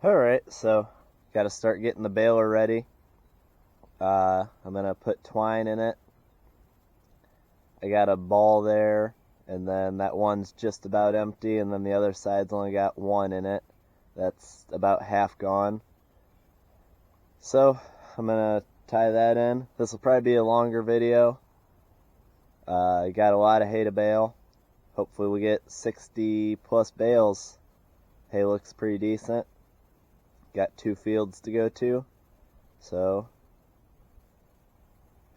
Alright, so got to start getting the baler ready. I'm going to put twine in it. I got a ball there, and then that one's just about empty, and then the other side's only got one in it. That's about half gone. So I'm going to tie that in. This will probably be a longer video. I got a lot of hay to bale. Hopefully we get 60 plus bales. Hay looks pretty decent. Got 2 fields to go to. So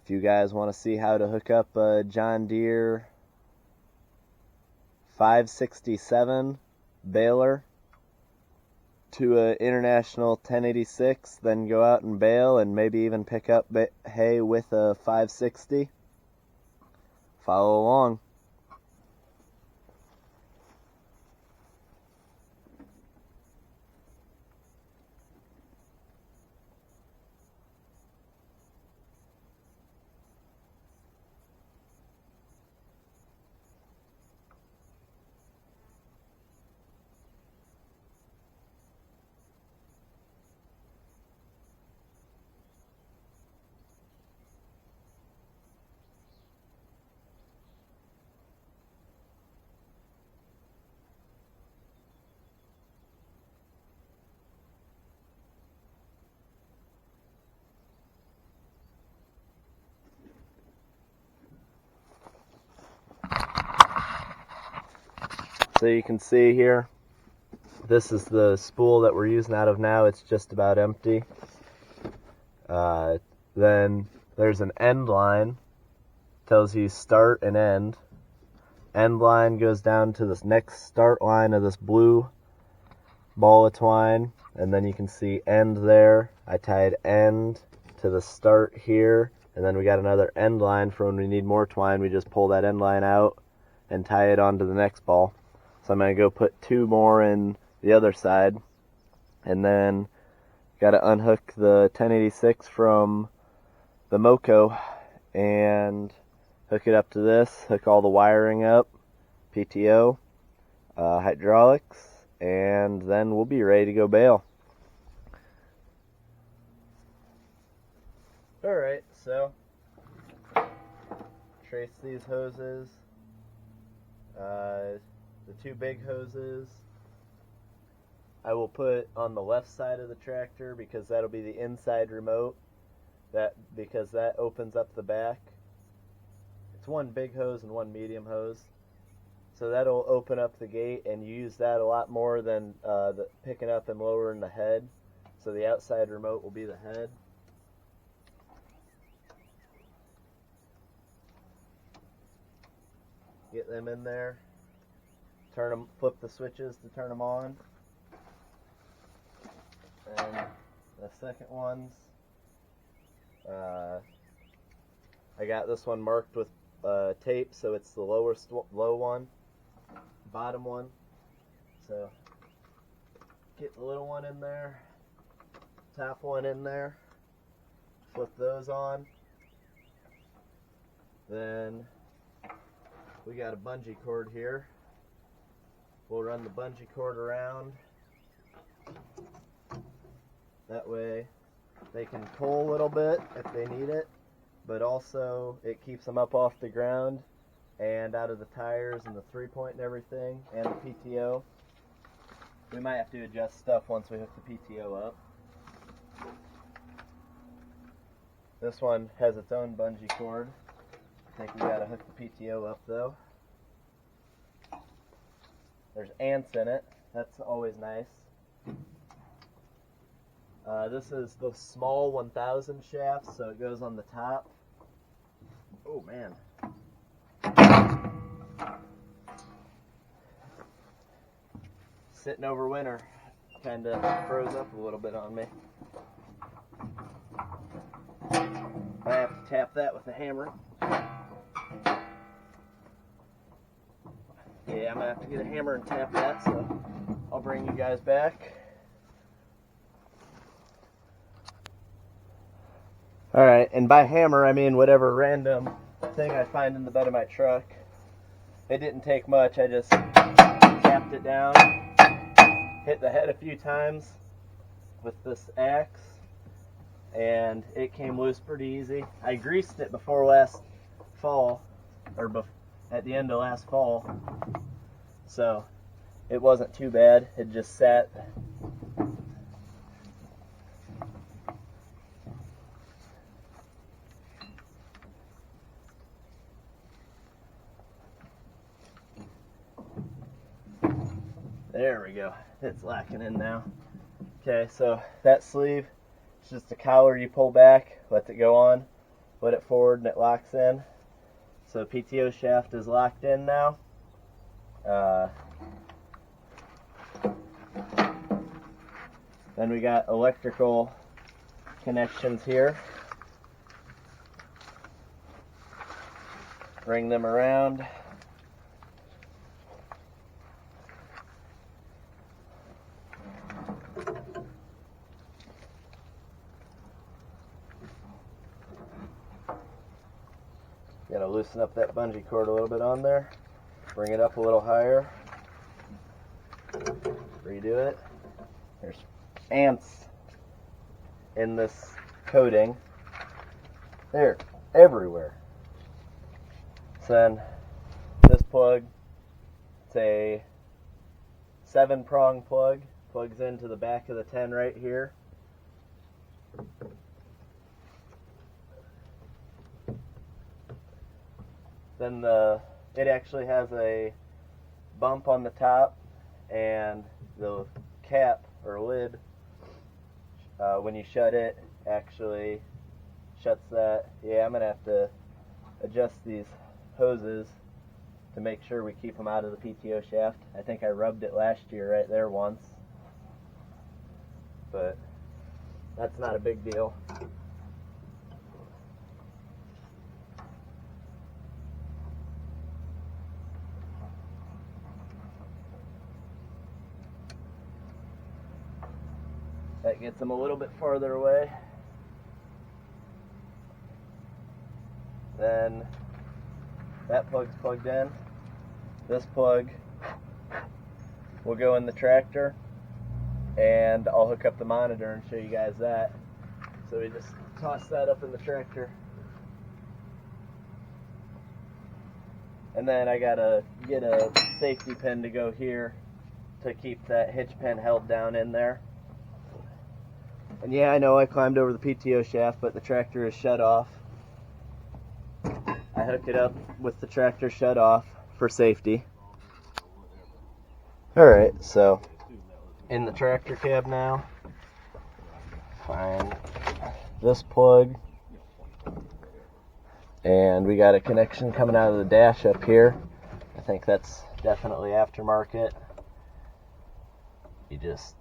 if you guys want to see how to hook up a John Deere 567 baler to an International 1086, then go out and bale and maybe even pick up hay with a 560, follow along. So you can see here, this is the spool that we're using out of now. It's just about empty. Then there's an end line, tells you start and end. End line goes down to this next start line of this blue ball of twine, and then you can see end there. I tied end to the start here, and then we got another end line for when we need more twine. We just pull that end line out and tie it onto the next ball. So I'm going to go put 2 more in the other side, and then got to unhook the 1086 from the Moco and hook it up to this, hook all the wiring up, PTO, hydraulics, and then we'll be ready to go bale. Alright, so trace these hoses. The 2 big hoses I will put on the left side of the tractor because that'll be the inside remote, because that opens up the back. It's 1 big hose and 1 medium hose, so that'll open up the gate, and you use that a lot more than the picking up and lowering the head. So the outside remote will be the head. Get them in there. Turn them, flip the switches to turn them on. And the second ones, I got this one marked with tape, so it's the low one, bottom one. So get the little one in there, top one in there, flip those on. Then we got a bungee cord here. We'll run the bungee cord around. That way they can pull a little bit if they need it, but also it keeps them up off the ground and out of the tires and the 3-point and everything, and the PTO. We might have to adjust stuff once we hook the PTO up. This one has its own bungee cord. I think we gotta hook the PTO up though. There's ants in it. That's always nice. This is the small 1000 shaft, so it goes on the top. Oh man. Sitting over winter, kind of froze up a little bit on me. I have to tap that with a hammer. Yeah, I'm going to have to get a hammer and tap that, so I'll bring you guys back. Alright, and by hammer I mean whatever random thing I find in the bed of my truck. It didn't take much, I just tapped it down, hit the head a few times, with this axe, and it came loose pretty easy. I greased it before last fall, or at the end of last fall, so it wasn't too bad. It just sat. There we go. It's locking in now. Okay, so that sleeve is just a collar you pull back, let it go on, let it forward, and it locks in. So PTO shaft is locked in now. Then we got electrical connections here. Bring them around. Gotta loosen up that bungee cord a little bit on there. Bring it up a little higher. Redo it. There's ants in this coating. They're everywhere. So then this plug, it's a 7-prong plug. Plugs into the back of the 10 right here. Then it actually has a bump on the top, and the cap or lid, when you shut it, actually shuts that. Yeah, I'm going to have to adjust these hoses to make sure we keep them out of the PTO shaft. I think I rubbed it last year right there once, but that's not a big deal. That gets them a little bit farther away. Then that plug's plugged in. This plug will go in the tractor, and I'll hook up the monitor and show you guys that. So we just toss that up in the tractor. And then I gotta get a safety pin to go here to keep that hitch pin held down in there. And yeah, I know I climbed over the PTO shaft, but the tractor is shut off. I hook it up with the tractor shut off for safety. Alright, so in the tractor cab now, find this plug, and we got a connection coming out of the dash up here. I think that's definitely aftermarket. You just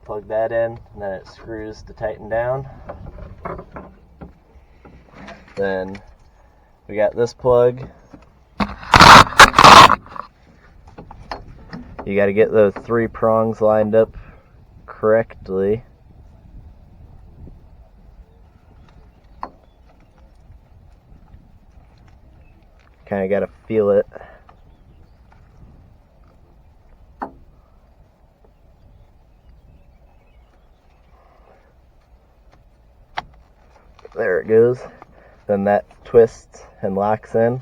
plug that in, and then it screws to tighten down. Then we got this plug. You got to get those 3 prongs lined up correctly. Kind of got to feel it. There it goes. Then that twists and locks in.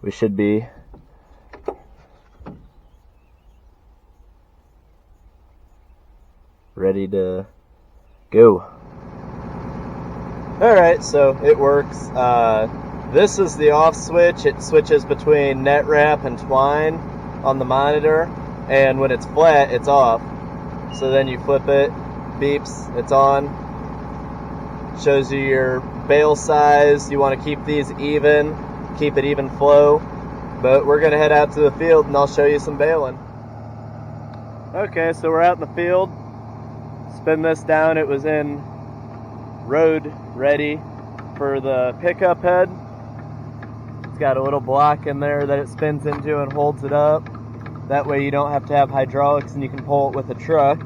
We should be ready to go. Alright, so it works. This is the off switch. It switches between net wrap and twine on the monitor, and when it's flat, it's off. So then you flip it, beeps, it's on. Shows you your bale size. You want to keep these even, keep it even flow. But we're going to head out to the field and I'll show you some baling. Okay, so we're out in the field. Spin this down. It was in road ready for the pickup head. It's got a little block in there that it spins into and holds it up. That way you don't have to have hydraulics and you can pull it with a truck.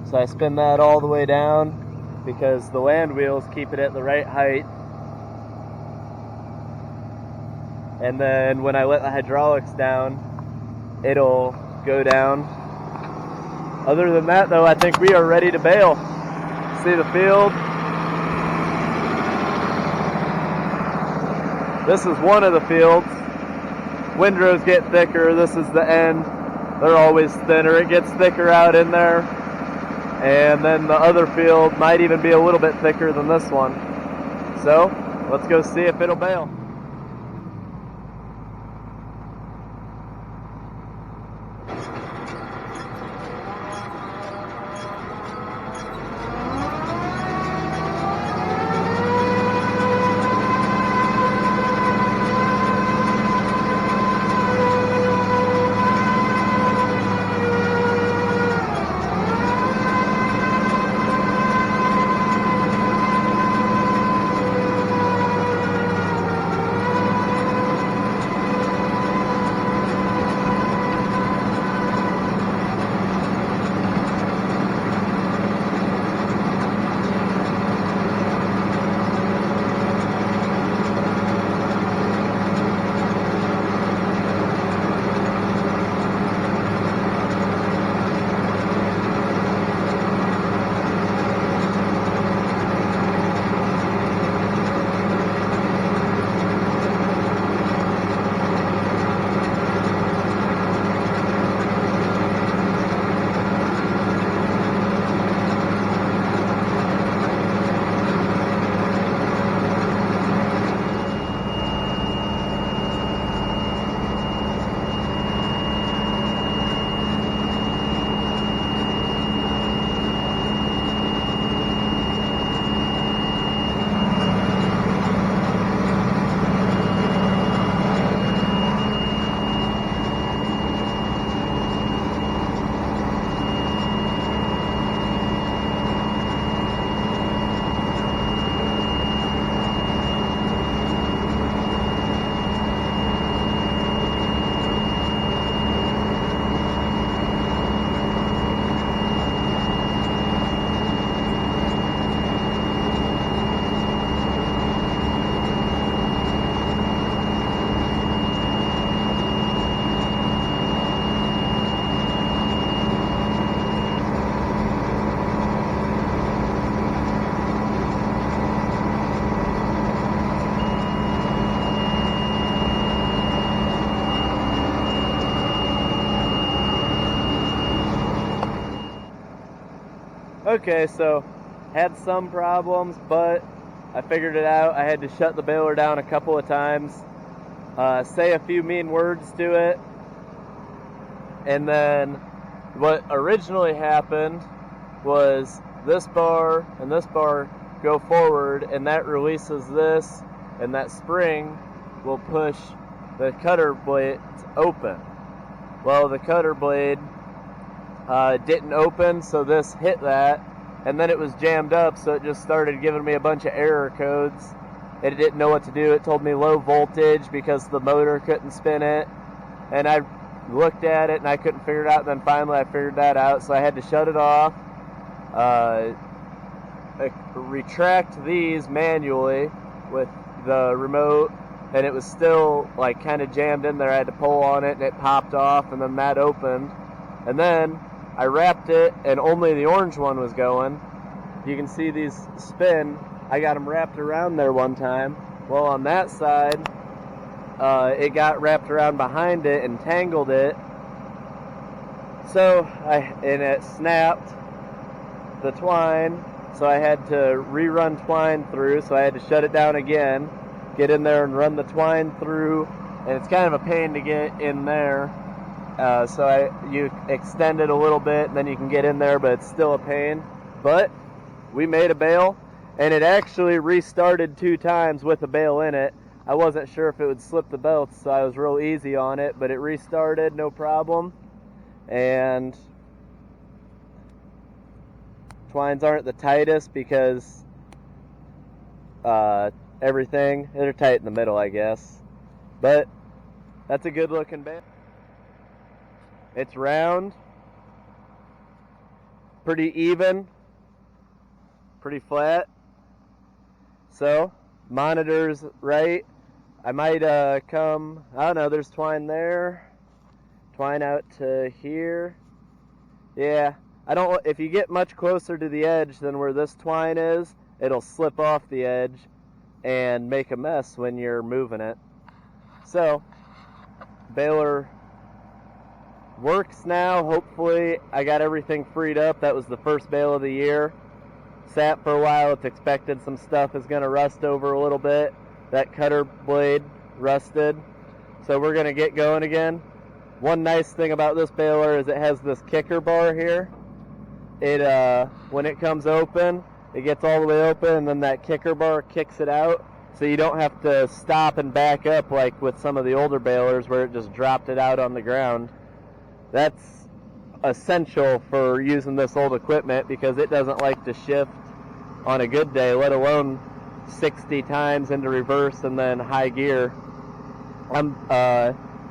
So I spin that all the way down because the land wheels keep it at the right height. And then when I let the hydraulics down, it'll go down. Other than that though, I think we are ready to bale. See the field? This is one of the fields. Windrows get thicker. This is the end. They're always thinner. It gets thicker out in there. And then the other field might even be a little bit thicker than this one. So let's go see if it'll bale. Okay, so had some problems, but I figured it out. I had to shut the baler down a couple of times, say a few mean words to it, and then what originally happened was this bar and this bar go forward, and that releases this, and that spring will push the cutter blade open. Well, the cutter blade didn't open, so this hit that, and then it was jammed up, so it just started giving me a bunch of error codes. It didn't know what to do. It told me low voltage because the motor couldn't spin it, and I looked at it and I couldn't figure it out, and then finally I figured that out, so I had to shut it off, retract these manually with the remote, and it was still like kind of jammed in there. I had to pull on it and it popped off, and then that opened, and then I wrapped it and only the orange one was going. You can see these spin. I got them wrapped around there one time. Well, on that side, it got wrapped around behind it and tangled it. So and it snapped the twine. So I had to rerun twine through. So I had to shut it down again, get in there and run the twine through. And it's kind of a pain to get in there. So you extend it a little bit, and then you can get in there, but it's still a pain. But we made a bale, and it actually restarted 2 times with a bale in it. I wasn't sure if it would slip the belts, so I was real easy on it, but it restarted, no problem. And twines aren't the tightest because they're tight in the middle, I guess. But that's a good looking bale. It's round, pretty even, pretty flat. So, monitor's right. I might I don't know, there's twine there, twine out to here. Yeah, I don't. If you get much closer to the edge than where this twine is, it'll slip off the edge and make a mess when you're moving it. So, baler works now. Hopefully, I got everything freed up. That was the first bale of the year. Sat for a while. It's expected some stuff is going to rust over a little bit. That cutter blade rusted. So we're going to get going again. One nice thing about this baler is it has this kicker bar here. It when it comes open, it gets all the way open, and then that kicker bar kicks it out. So you don't have to stop and back up like with some of the older balers where it just dropped it out on the ground. That's essential for using this old equipment because it doesn't like to shift on a good day, let alone 60 times into reverse and then high gear.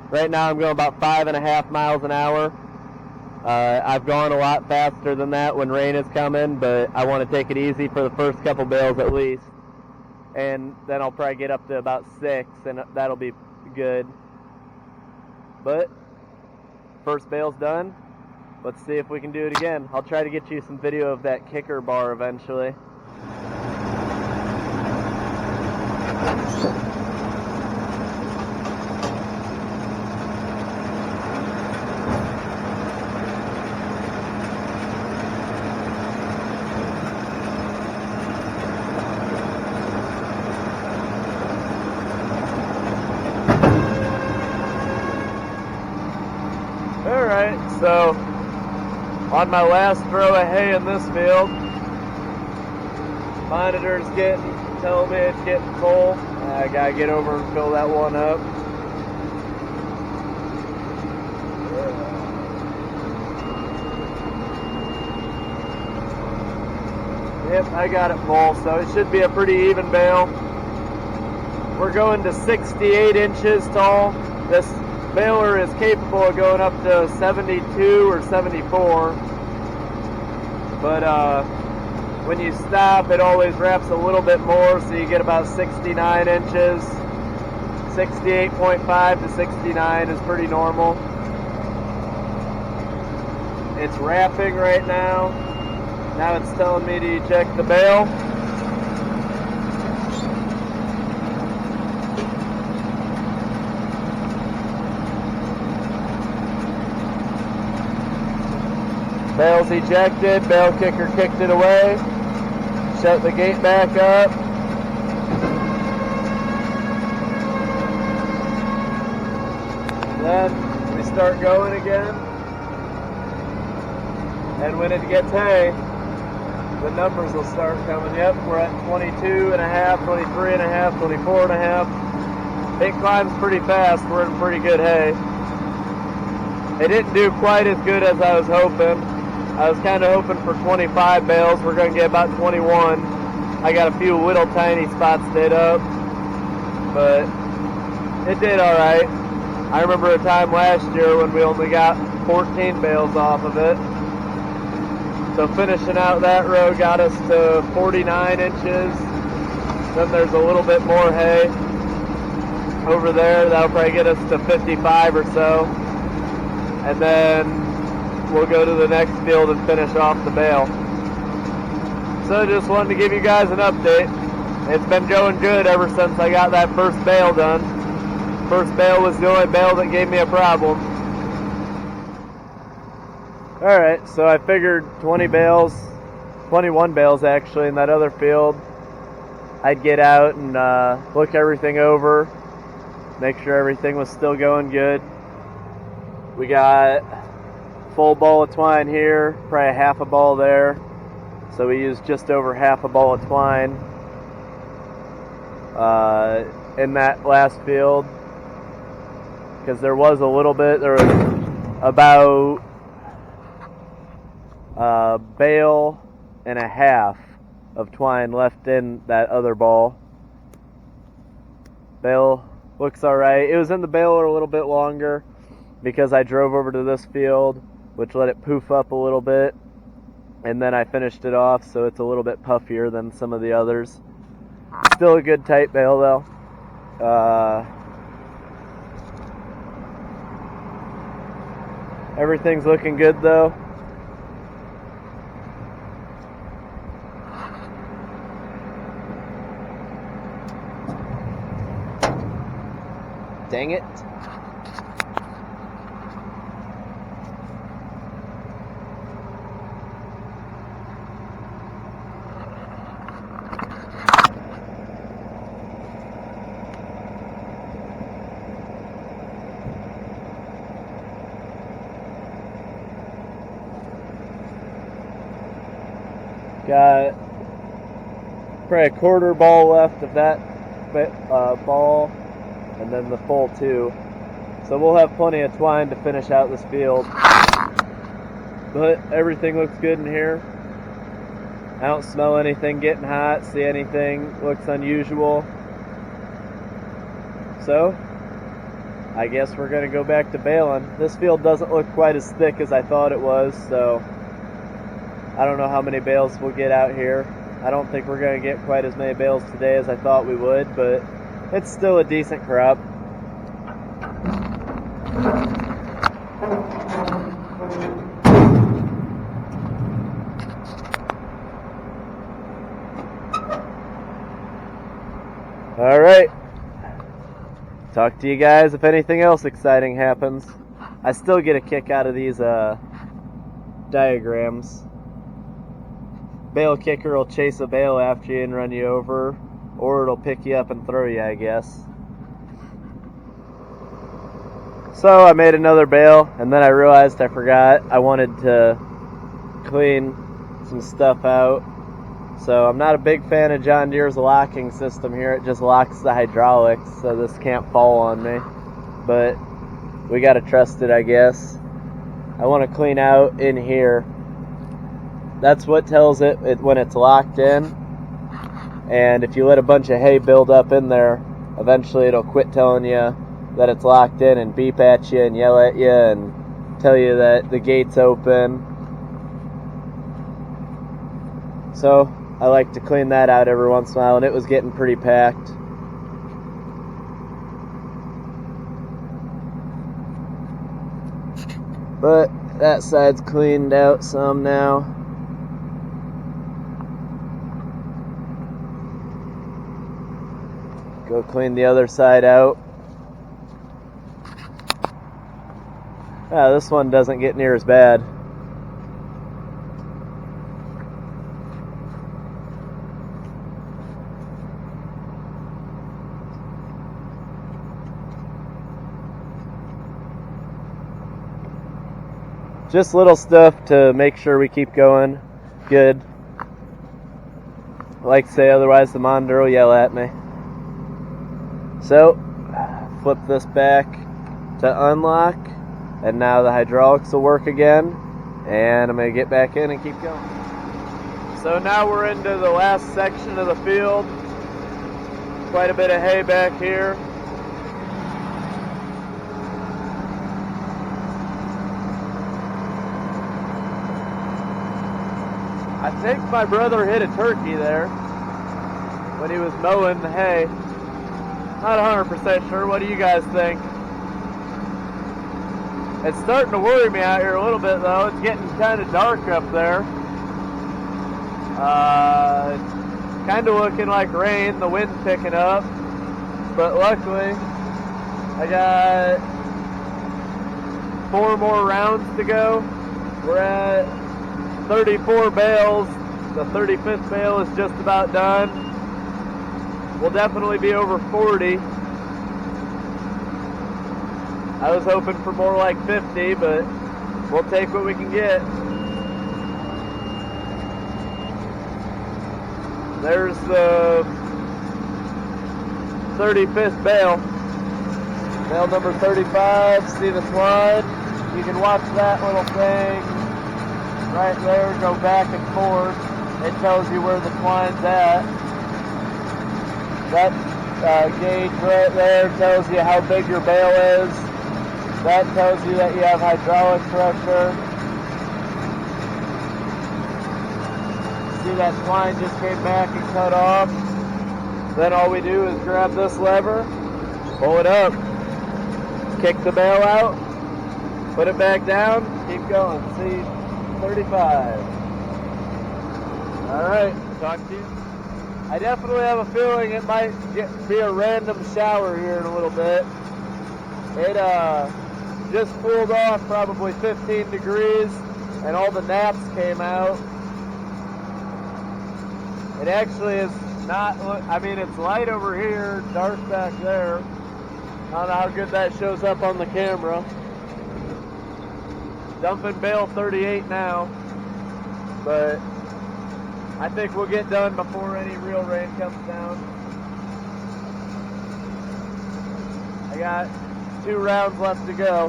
Right now I'm going about 5.5 miles an hour. I've gone a lot faster than that when rain is coming, but I want to take it easy for the first couple bales at least. And then I'll probably get up to about 6, and that'll be good. But first bale's done. Let's see if we can do it again. I'll try to get you some video of that kicker bar eventually. Alright, so on my last row of hay in this field, monitor's telling me it's getting full. I gotta get over and fill that one up. Yep, I got it full, so it should be a pretty even bale. We're going to 68 inches tall. This baler is capable of going up to 72 or 74, but when you stop, it always wraps a little bit more, so you get about 69 inches. 68.5 to 69 is pretty normal. It's wrapping right now. Now it's telling me to eject the bale. Bale's ejected, bale kicker kicked it away, shut the gate back up. Then we start going again. And when it gets hay, the numbers will start coming. Yep, we're at 22 and a half, 23 and a half, 24 and a half. It climbs pretty fast. We're in pretty good hay. It didn't do quite as good as I was hoping. I was kind of hoping for 25 bales. We're going to get about 21. I got a few little tiny spots did up, but it did all right. I remember a time last year when we only got 14 bales off of it. So finishing out that row got us to 49 inches. Then there's a little bit more hay over there. That'll probably get us to 55 or so. And then we'll go to the next field and finish off the bale. So just wanted to give you guys an update. It's been going good ever since I got that first bale done. First bale was the only bale that gave me a problem. Alright, so I figured 21 bales actually in that other field. I'd get out and look everything over, make sure everything was still going good. We got full ball of twine here, probably half a ball there. So we used just over half a ball of twine in that last field. Because there was a little bit, there was about a bale and a half of twine left in that other ball. Bale looks alright. It was in the baler a little bit longer because I drove over to this field, which let it poof up a little bit, and then I finished it off, so it's a little bit puffier than some of the others. Still a good tight bale though. Everything's looking good though. Dang it. Got probably a quarter ball left of that ball, and then the full 2. So we'll have plenty of twine to finish out this field. But everything looks good in here. I don't smell anything getting hot, see anything looks unusual. So I guess we're going to go back to baling. This field doesn't look quite as thick as I thought it was, so I don't know how many bales we'll get out here. I don't think we're going to get quite as many bales today as I thought we would, but it's still a decent crop. All right. Talk to you guys if anything else exciting happens. I still get a kick out of these diagrams. Bale kicker will chase a bale after you and run you over, or it'll pick you up and throw you, I guess. So I made another bale, and then I realized I forgot I wanted to clean some stuff out. So I'm not a big fan of John Deere's locking system here. It just locks the hydraulics, so this can't fall on me. But we gotta trust it, I guess. I want to clean out in here. That's what tells it when it's locked in. And if you let a bunch of hay build up in there, eventually it'll quit telling you that it's locked in and beep at you and yell at you and tell you that the gate's open. So I like to clean that out every once in a while, and it was getting pretty packed. But that side's cleaned out some now. Go clean the other side out. This one doesn't get near as bad. Just little stuff to make sure we keep going good. I like to say, otherwise the monitor will yell at me. So, flip this back to unlock, and now the hydraulics will work again, and I'm going to get back in and keep going. So now we're into the last section of the field. Quite a bit of hay back here. I think my brother hit a turkey there when he was mowing the hay. Not 100% sure. What do you guys think? It's starting to worry me out here a little bit, though. It's getting kind of dark up there. Kind of looking like rain. The wind's picking up. But luckily, I got 4 more rounds to go. We're at 34 bales. The 35th bale is just about done. We'll definitely be over 40. I was hoping for more like 50, but we'll take what we can get. There's the 35th bale. Bale number 35, see the slide? You can watch that little thing right there go back and forth. It tells you where the twine's at. That gauge right there tells you how big your bale is. That tells you that you have hydraulic pressure. See that twine just came back and cut off. Then all we do is grab this lever, pull it up, kick the bale out, Put it back down, keep going. See, 35. Alright, talk to you. I definitely have a feeling it might be a random shower here in a little bit. It just cooled off probably 15 degrees and all the naps came out. It actually is not, I mean, it's light over here, dark back there. I don't know how good that shows up on the camera. Dumping bale 38 now, but I think we'll get done before any real rain comes down. I got 2 rounds left to go.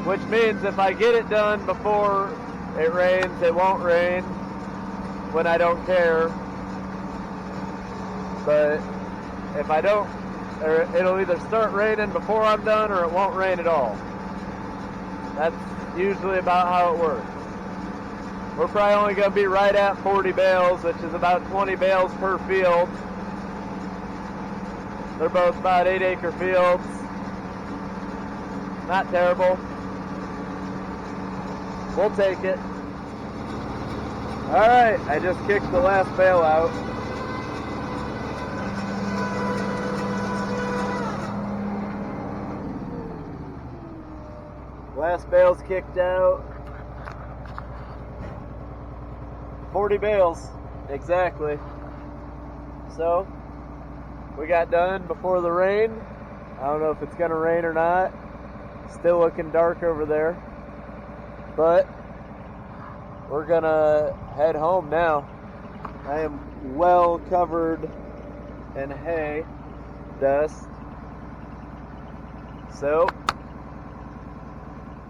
Which means if I get it done before it rains, it won't rain when I don't care. But if I don't, or it'll either start raining before I'm done or it won't rain at all. That's usually about how it works. We're probably only going to be right at 40 bales, which is about 20 bales per field. They're both about 8-acre fields. Not terrible. We'll take it. Alright, I just kicked the last bale out. Last bale's kicked out. 40 bales, exactly. So, we got done before the rain. I don't know if it's gonna rain or not. Still looking dark over there. But, we're gonna head home now. I am well covered in hay dust. So,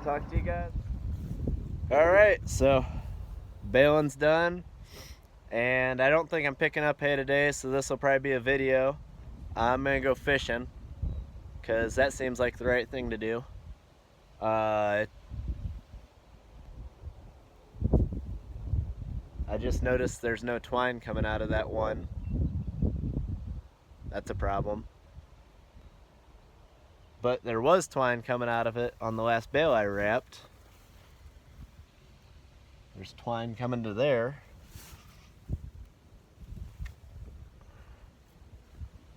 talk to you guys. Alright, so baling's done, and I don't think I'm picking up hay today, so this will probably be a video. I'm gonna go fishing because that seems like the right thing to do. I just noticed there's no twine coming out of that one. That's a problem. But there was twine coming out of it on the last bale I wrapped. There's twine coming to there.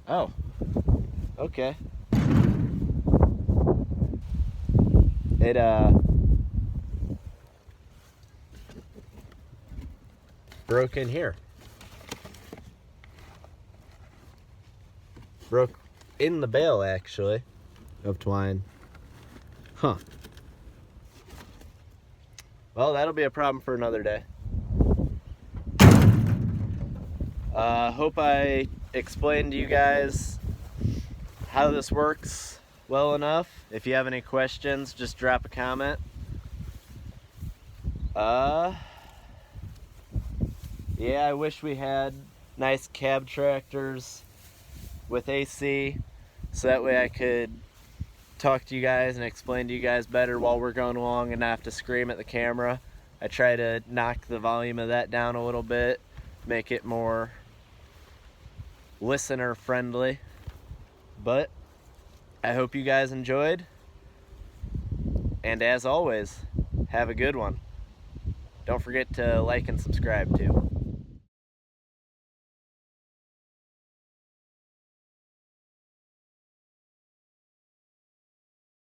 Oh, okay. It broke in here. Broke in the bale, actually, of twine. Huh. Well, that'll be a problem for another day. Hope I explained to you guys how this works well enough. If you have any questions, just drop a comment. Yeah, I wish we had nice cab tractors with AC, so that way I could talk to you guys and explain to you guys better while we're going along and not have to scream at the camera. I try to knock the volume of that down a little bit, make it more listener friendly. But I hope you guys enjoyed, and as always, have a good one. Don't forget to like and subscribe too.